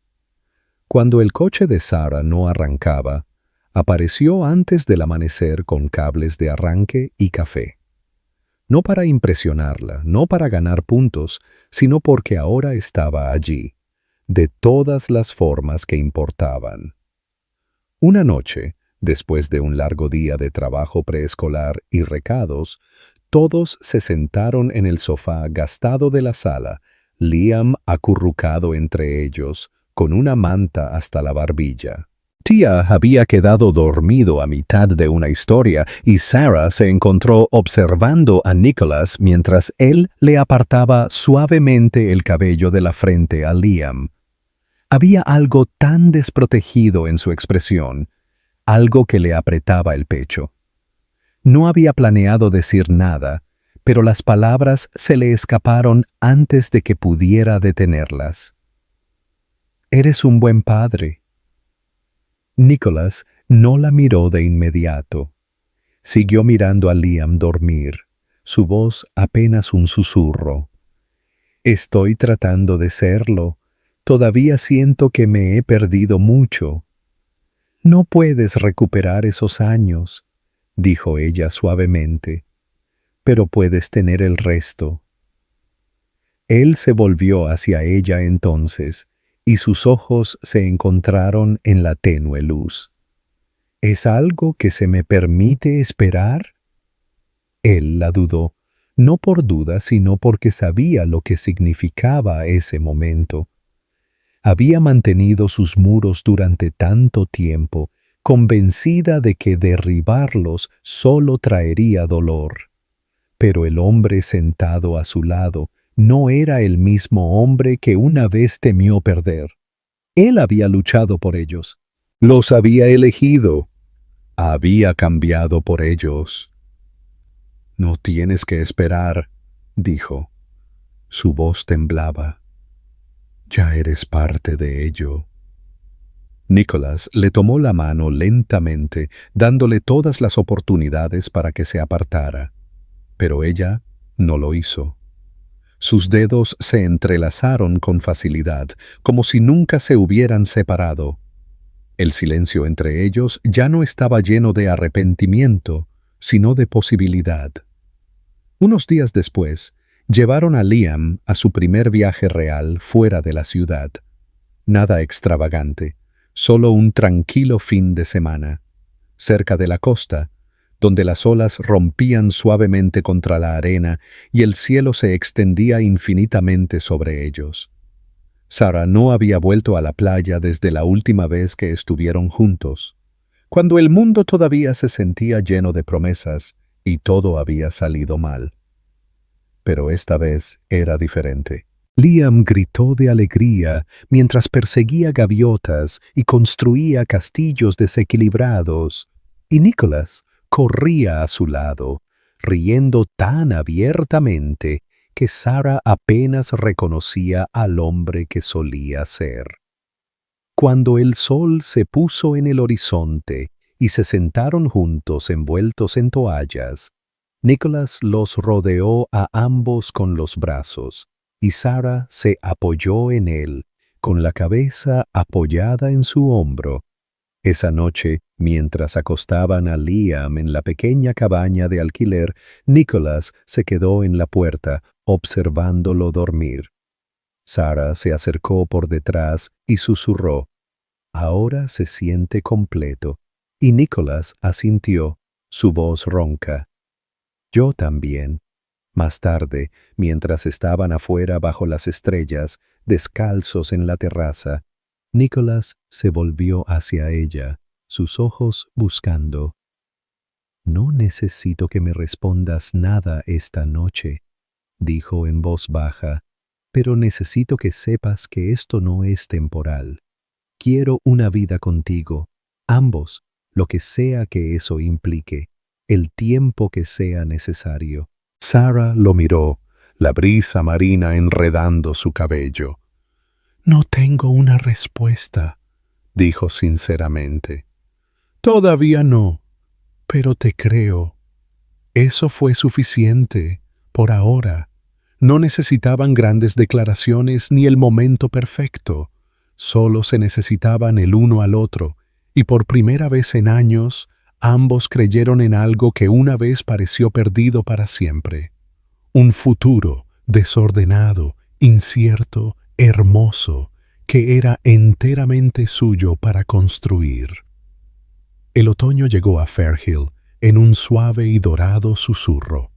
Cuando el coche de Sarah no arrancaba, apareció antes del amanecer con cables de arranque y café. No para impresionarla, no para ganar puntos, sino porque ahora estaba allí, de todas las formas que importaban. Una noche, después de un largo día de trabajo preescolar y recados, todos se sentaron en el sofá gastado de la sala, Liam acurrucado entre ellos, con una manta hasta la barbilla. Tia había quedado dormido a mitad de una historia y Sarah se encontró observando a Nicholas mientras él le apartaba suavemente el cabello de la frente a Liam. Había algo tan desprotegido en su expresión, algo que le apretaba el pecho. No había planeado decir nada, pero las palabras se le escaparon antes de que pudiera detenerlas. «Eres un buen padre». Nicholas no la miró de inmediato. Siguió mirando a Liam dormir, su voz apenas un susurro. «Estoy tratando de serlo. Todavía siento que me he perdido mucho». «No puedes recuperar esos años», dijo ella suavemente, «pero puedes tener el resto». Él se volvió hacia ella entonces, y sus ojos se encontraron en la tenue luz. «¿Es algo que se me permite esperar?» Él la dudó, no por duda, sino porque sabía lo que significaba ese momento. Había mantenido sus muros durante tanto tiempo, convencida de que derribarlos solo traería dolor. Pero el hombre sentado a su lado no era el mismo hombre que una vez temió perder. Él había luchado por ellos. Los había elegido. Había cambiado por ellos. «No tienes que esperar», dijo. Su voz temblaba. «Ya eres parte de ello». Nicholas le tomó la mano lentamente, dándole todas las oportunidades para que se apartara. Pero ella no lo hizo. Sus dedos se entrelazaron con facilidad, como si nunca se hubieran separado. El silencio entre ellos ya no estaba lleno de arrepentimiento, sino de posibilidad. Unos días después, llevaron a Liam a su primer viaje real fuera de la ciudad. Nada extravagante, solo un tranquilo fin de semana. Cerca de la costa, donde las olas rompían suavemente contra la arena y el cielo se extendía infinitamente sobre ellos. Sarah no había vuelto a la playa desde la última vez que estuvieron juntos, cuando el mundo todavía se sentía lleno de promesas y todo había salido mal. Pero esta vez era diferente. Liam gritó de alegría mientras perseguía gaviotas y construía castillos desequilibrados, y Nicholas corría a su lado, riendo tan abiertamente que Sarah apenas reconocía al hombre que solía ser. Cuando el sol se puso en el horizonte y se sentaron juntos envueltos en toallas, Nicholas los rodeó a ambos con los brazos, y Sarah se apoyó en él, con la cabeza apoyada en su hombro. Esa noche, mientras acostaban a Liam en la pequeña cabaña de alquiler, Nicholas se quedó en la puerta, observándolo dormir. Sara se acercó por detrás y susurró: «Ahora se siente completo». Y Nicholas asintió, su voz ronca: «Yo también». Más tarde, mientras estaban afuera bajo las estrellas, descalzos en la terraza, Nicholas se volvió hacia ella, sus ojos buscando. «No necesito que me respondas nada esta noche», dijo en voz baja, «pero necesito que sepas que esto no es temporal. Quiero una vida contigo, ambos, lo que sea que eso implique, el tiempo que sea necesario». Sara lo miró, la brisa marina enredando su cabello. «No tengo una respuesta», dijo sinceramente. «Todavía no, pero te creo. Eso fue suficiente, por ahora. No necesitaban grandes declaraciones ni el momento perfecto. Solo se necesitaban el uno al otro, y por primera vez en años, ambos creyeron en algo que una vez pareció perdido para siempre. Un futuro desordenado, incierto, hermoso, que era enteramente suyo para construir. El otoño llegó a Fairhill en un suave y dorado susurro.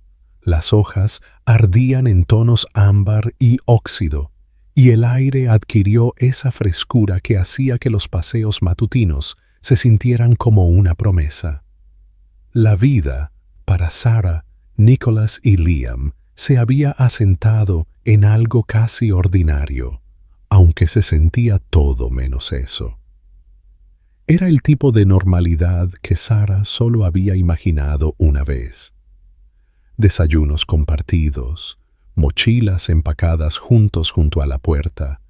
Las hojas ardían en tonos ámbar y óxido, y el aire adquirió esa frescura que hacía que los paseos matutinos se sintieran como una promesa. La vida, para Sara, Nicholas y Liam, se había asentado en algo casi ordinario, aunque se sentía todo menos eso. Era el tipo de normalidad que Sara solo había imaginado una vez. Desayunos compartidos, mochilas empacadas juntos junto a la puerta,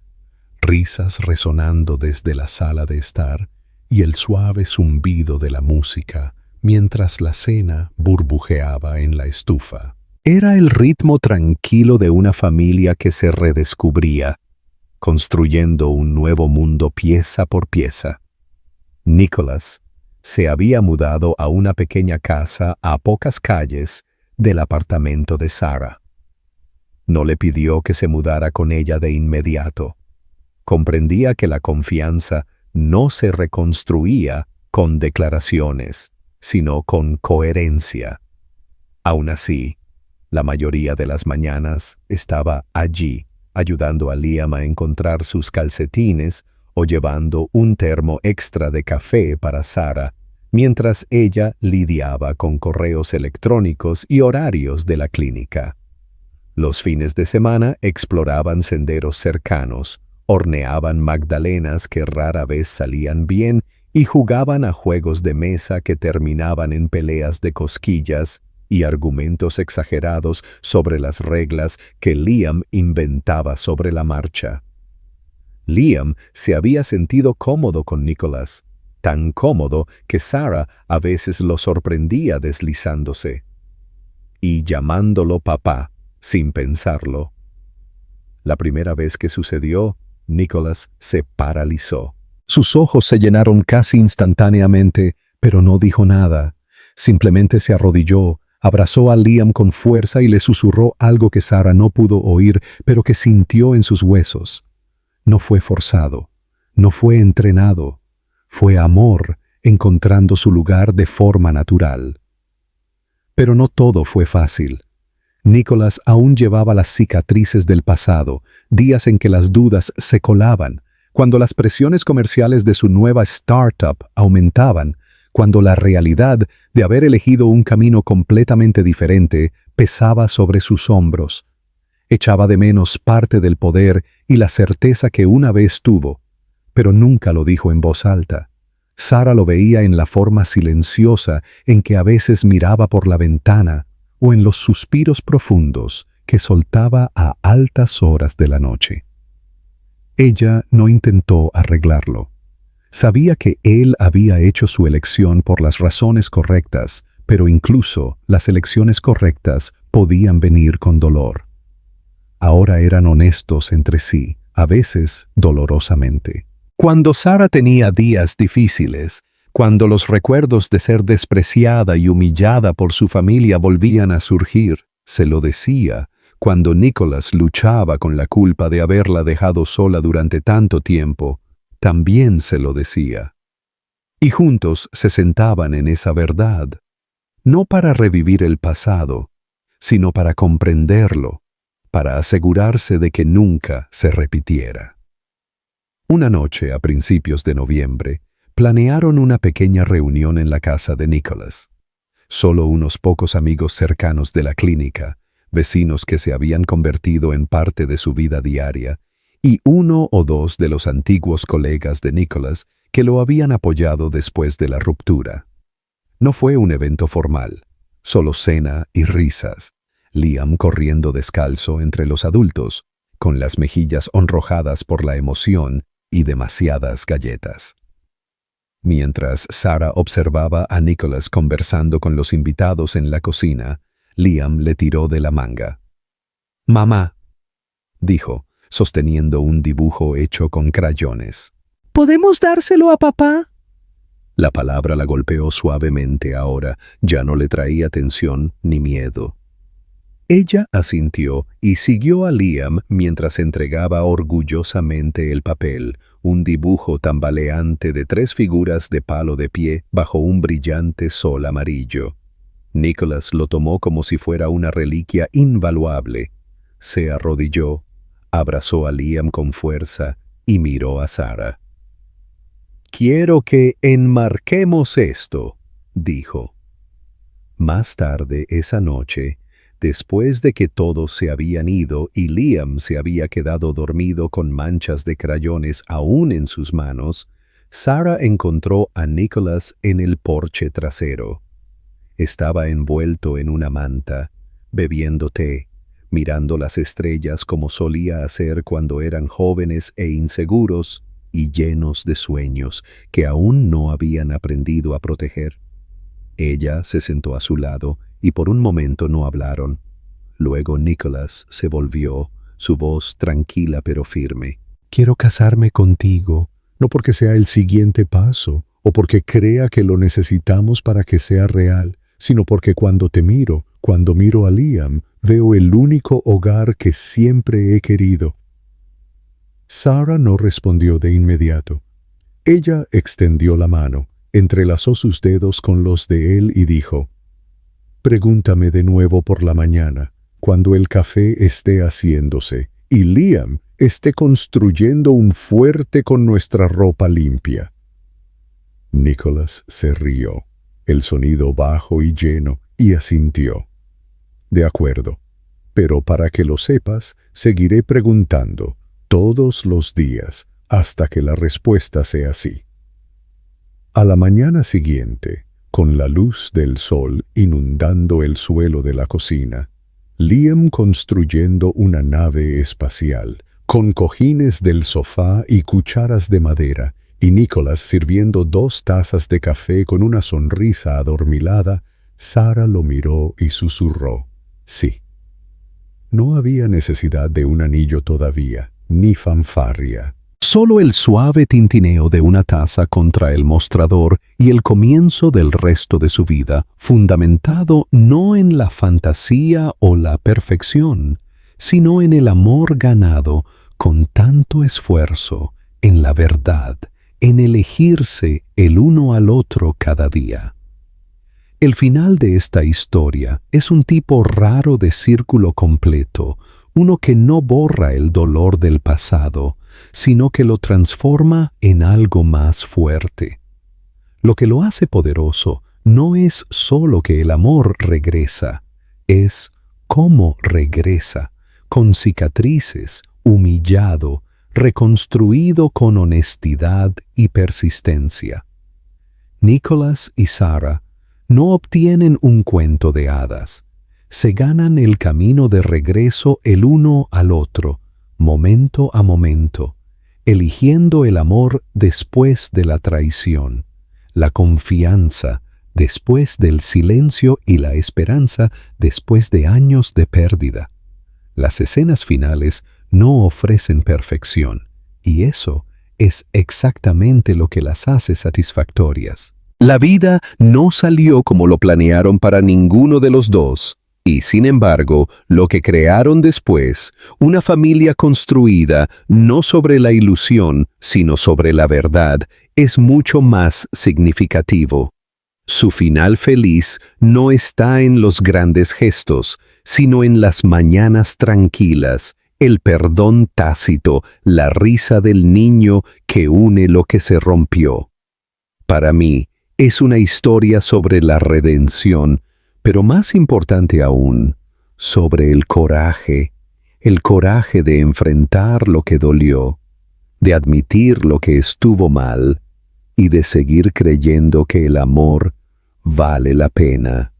risas resonando desde la sala de estar y el suave zumbido de la música mientras la cena burbujeaba en la estufa. Era el ritmo tranquilo de una familia que se redescubría, construyendo un nuevo mundo pieza por pieza. Nicholas se había mudado a una pequeña casa a pocas calles del apartamento de Sara. No le pidió que se mudara con ella de inmediato. Comprendía que la confianza no se reconstruía con declaraciones, sino con coherencia. Aún así, la mayoría de las mañanas estaba allí, ayudando a Liam a encontrar sus calcetines o llevando un termo extra de café para Sara, mientras ella lidiaba con correos electrónicos y horarios de la clínica. Los fines de semana exploraban senderos cercanos, horneaban magdalenas que rara vez salían bien y jugaban a juegos de mesa que terminaban en peleas de cosquillas y argumentos exagerados sobre las reglas que Liam inventaba sobre la marcha. Liam se había sentido cómodo con Nicholas, tan cómodo que Sara a veces lo sorprendía deslizándose y llamándolo papá sin pensarlo. La primera vez que sucedió, Nicholas se paralizó. Sus ojos se llenaron casi instantáneamente, pero no dijo nada. Simplemente se arrodilló, abrazó a Liam con fuerza y le susurró algo que Sara no pudo oír, pero que sintió en sus huesos. No fue forzado, no fue entrenado, fue amor encontrando su lugar de forma natural. Pero no todo fue fácil. Nicholas aún llevaba las cicatrices del pasado, días en que las dudas se colaban, cuando las presiones comerciales de su nueva startup aumentaban, cuando la realidad de haber elegido un camino completamente diferente pesaba sobre sus hombros. Echaba de menos parte del poder y la certeza que una vez tuvo, pero nunca lo dijo en voz alta. Sara lo veía en la forma silenciosa en que a veces miraba por la ventana o en los suspiros profundos que soltaba a altas horas de la noche. Ella no intentó arreglarlo. Sabía que él había hecho su elección por las razones correctas, pero incluso las elecciones correctas podían venir con dolor. Ahora eran honestos entre sí, a veces dolorosamente. Cuando Sara tenía días difíciles, cuando los recuerdos de ser despreciada y humillada por su familia volvían a surgir, se lo decía, Cuando Nicholas luchaba con la culpa de haberla dejado sola durante tanto tiempo, también se lo decía. Y juntos se sentaban en esa verdad, no para revivir el pasado, sino para comprenderlo, para asegurarse de que nunca se repitiera. Una noche, a principios de noviembre, planearon una pequeña reunión en la casa de Nicholas. Solo unos pocos amigos cercanos de la clínica, vecinos que se habían convertido en parte de su vida diaria, y uno o dos de los antiguos colegas de Nicholas que lo habían apoyado después de la ruptura. No fue un evento formal, solo cena y risas, Liam corriendo descalzo entre los adultos, con las mejillas sonrojadas por la emoción y demasiadas galletas. Mientras Sarah observaba a Nicholas conversando con los invitados en la cocina, Liam le tiró de la manga. «Mamá», dijo, sosteniendo un dibujo hecho con crayones. ¿Podemos dárselo a papá? La palabra la golpeó suavemente ahora, ya no le traía tensión ni miedo. Ella asintió y siguió a Liam mientras entregaba orgullosamente el papel, un dibujo tambaleante de 3 figuras de palo de pie bajo un brillante sol amarillo. Nicholas lo tomó como si fuera una reliquia invaluable. Se arrodilló, abrazó a Liam con fuerza y miró a Sarah. «Quiero que enmarquemos esto», dijo. Más tarde esa noche, después de que todos se habían ido y Liam se había quedado dormido con manchas de crayones aún en sus manos, Sarah encontró a Nicholas en el porche trasero. Estaba envuelto en una manta, bebiendo té, mirando las estrellas como solía hacer cuando eran jóvenes e inseguros y llenos de sueños que aún no habían aprendido a proteger. Ella se sentó a su lado y por un momento no hablaron. Luego Nicholas se volvió, su voz tranquila pero firme. «Quiero casarme contigo, no porque sea el siguiente paso o porque crea que lo necesitamos para que sea real, sino porque cuando miro a Liam, veo el único hogar que siempre he querido». Sarah no respondió de inmediato. Ella extendió la mano, entrelazó sus dedos con los de él y dijo: «Pregúntame de nuevo por la mañana, cuando el café esté haciéndose y Liam esté construyendo un fuerte con nuestra ropa limpia». Nicholas se rió, el sonido bajo y lleno, y asintió. «De acuerdo, pero para que lo sepas, seguiré preguntando todos los días hasta que la respuesta sea sí». A la mañana siguiente, con la luz del sol inundando el suelo de la cocina, Liam construyendo una nave espacial, con cojines del sofá y cucharas de madera, y Nicholas sirviendo 2 tazas de café con una sonrisa adormilada, Sarah lo miró y susurró: «Sí». No había necesidad de un anillo todavía, ni fanfarria. Solo el suave tintineo de una taza contra el mostrador y el comienzo del resto de su vida, fundamentado no en la fantasía o la perfección, sino en el amor ganado con tanto esfuerzo, en la verdad, en elegirse el uno al otro cada día. El final de esta historia es un tipo raro de círculo completo, uno que no borra el dolor del pasado, sino que lo transforma en algo más fuerte. Lo que lo hace poderoso no es solo que el amor regresa, es cómo regresa, con cicatrices, humillado, reconstruido con honestidad y persistencia. Nicholas y Sarah no obtienen un cuento de hadas. Se ganan el camino de regreso el uno al otro, momento a momento, eligiendo el amor después de la traición, la confianza después del silencio y la esperanza después de años de pérdida. Las escenas finales no ofrecen perfección, y eso es exactamente lo que las hace satisfactorias. La vida no salió como lo planearon para ninguno de los dos, Y sin embargo, lo que crearon después, una familia construida no sobre la ilusión, sino sobre la verdad, es mucho más significativo. Su final feliz no está en los grandes gestos, sino en las mañanas tranquilas, el perdón tácito, la risa del niño que une lo que se rompió. Para mí, es una historia sobre la redención, pero más importante aún, sobre el coraje de enfrentar lo que dolió, de admitir lo que estuvo mal y de seguir creyendo que el amor vale la pena.